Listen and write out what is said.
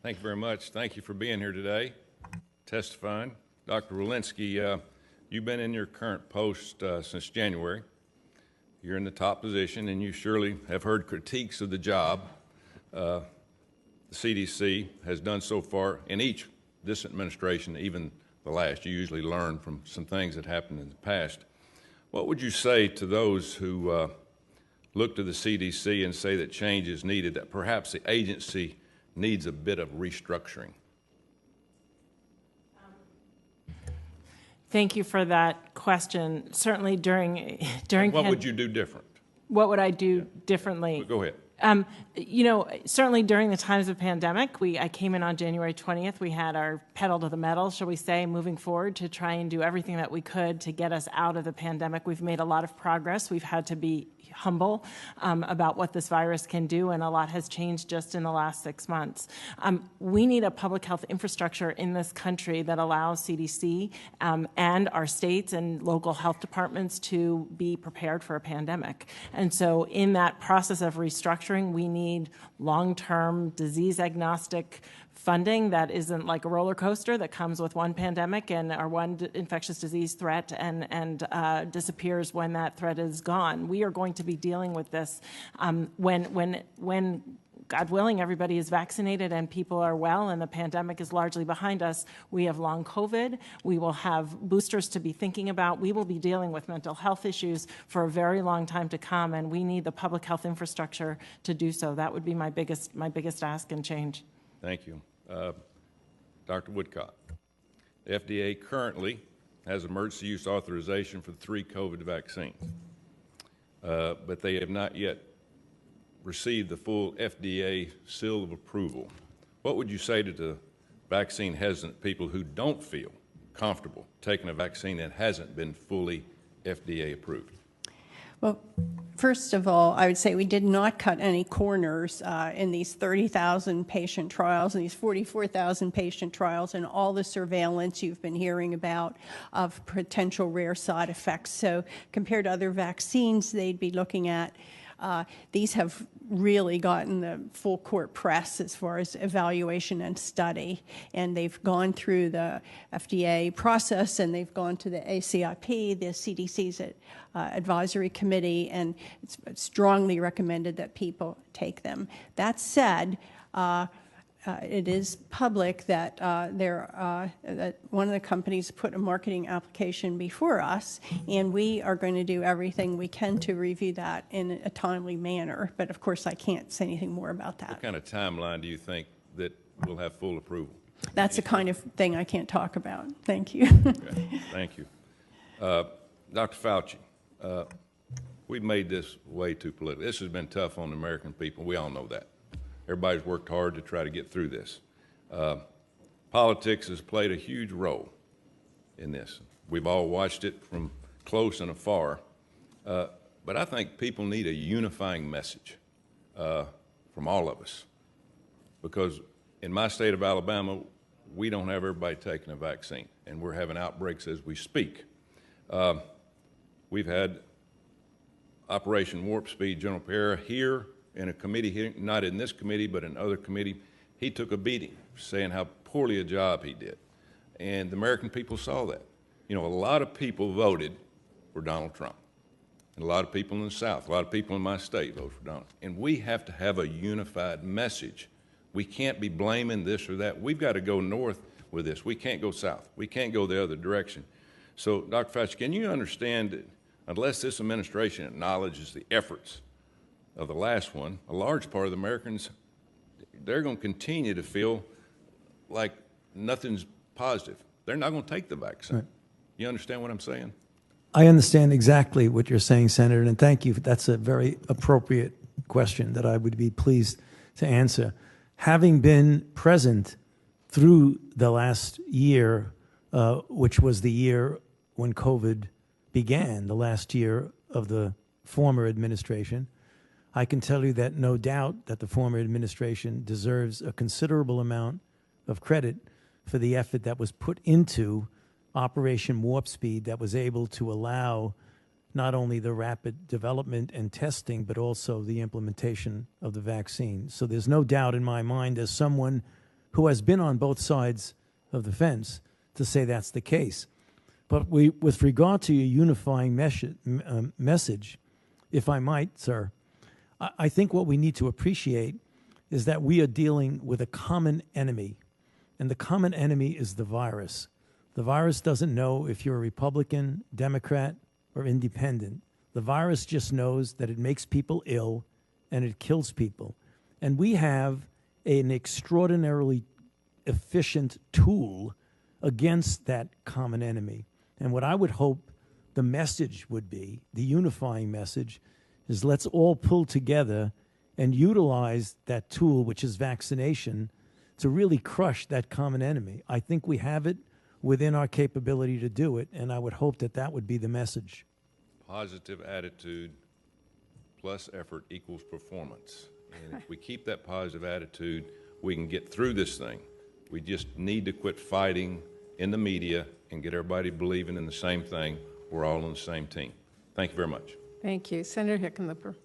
Thank you very much. Thank you for being here today, testifying. Dr. Walensky, you've been in your current post since January. You're in the top position, and you surely have heard critiques of the job the CDC has done so far in this administration, even the last. You usually learn from some things that happened in the past. What would you say to those who look to the CDC and say that change is needed, that perhaps the agency needs a bit of restructuring? Thank you for that question. Certainly during what would you do different? What would I do differently? Go ahead. Certainly during the times of pandemic, I came in on January 20th. We had our pedal to the metal, shall we say, moving forward to try and do everything that we could to get us out of the pandemic. We've made a lot of progress. We've had to be humble about what this virus can do, and a lot has changed just in the last 6 months. We need a public health infrastructure in this country that allows CDC and our states and local health departments to be prepared for a pandemic. And so in that process of restructuring, we need long-term disease-agnostic funding that isn't like a roller coaster that comes with one pandemic or one infectious disease threat and disappears when that threat is gone. We are going to be dealing with this when God willing, everybody is vaccinated and people are well and the pandemic is largely behind us. We have long COVID. We will have boosters to be thinking about. We will be dealing with mental health issues for a very long time to come, and we need the public health infrastructure to do so. That would be my biggest ask and change. Thank you. Dr. Woodcock, the FDA currently has emergency use authorization for 3 COVID vaccines, but they have not yet received the full FDA seal of approval. What would you say to the vaccine hesitant people who don't feel comfortable taking a vaccine that hasn't been fully FDA approved? Well, first of all, I would say we did not cut any corners in these 30,000 patient trials and these 44,000 patient trials and all the surveillance you've been hearing about of potential rare side effects. So compared to other vaccines they'd be looking at, these have really gotten the full court press as far as evaluation and study, and they've gone through the FDA process and they've gone to the ACIP, the CDC's advisory committee, and it's strongly recommended that people take them. That said, it is public that that one of the companies put a marketing application before us, and we are going to do everything we can to review that in a timely manner. But of course, I can't say anything more about that. What kind of timeline do you think that we'll have full approval? That's the kind of thing I can't talk about. Thank you. Okay. Thank you. Dr. Fauci, we've made this way too political. This has been tough on the American people. We all know that. Everybody's worked hard to try to get through this. Politics has played a huge role in this. We've all watched it from close and afar. But I think people need a unifying message from all of us. Because in my state of Alabama, we don't have everybody taking a vaccine, and we're having outbreaks as we speak. We've had Operation Warp Speed. General Pereira here in a committee hearing, not in this committee, but in other committee, he took a beating, saying how poorly a job he did. And the American people saw that. You know, a lot of people voted for Donald Trump. And a lot of people in the South, a lot of people in my state voted for Donald. And we have to have a unified message. We can't be blaming this or that. We've got to go north with this. We can't go south. We can't go the other direction. So, Dr. Fauci, can you understand that unless this administration acknowledges the efforts of the last one, a large part of the Americans, they're going to continue to feel like nothing's positive. They're not going to take the vaccine. Right. You understand what I'm saying? I understand exactly what you're saying, Senator, and thank you. That's a very appropriate question that I would be pleased to answer. Having been present through the last year, which was the year when COVID began, the last year of the former administration, I can tell you that no doubt that the former administration deserves a considerable amount of credit for the effort that was put into Operation Warp Speed that was able to allow not only the rapid development and testing, but also the implementation of the vaccine. So there's no doubt in my mind, as someone who has been on both sides of the fence to say that's the case. But with regard to your unifying message, if I might, sir, I think what we need to appreciate is that we are dealing with a common enemy, and the common enemy is the virus. The virus doesn't know if you're a Republican, Democrat, or independent. The virus just knows that it makes people ill and it kills people. And we have an extraordinarily efficient tool against that common enemy. And what I would hope the message would be, the unifying message, is let's all pull together and utilize that tool, which is vaccination, to really crush that common enemy. I think we have it within our capability to do it, and I would hope that that would be the message. Positive attitude plus effort equals performance. And if we keep that positive attitude, we can get through this thing. We just need to quit fighting in the media and get everybody believing in the same thing. We're all on the same team. Thank you very much. Thank you. Senator Hickenlooper.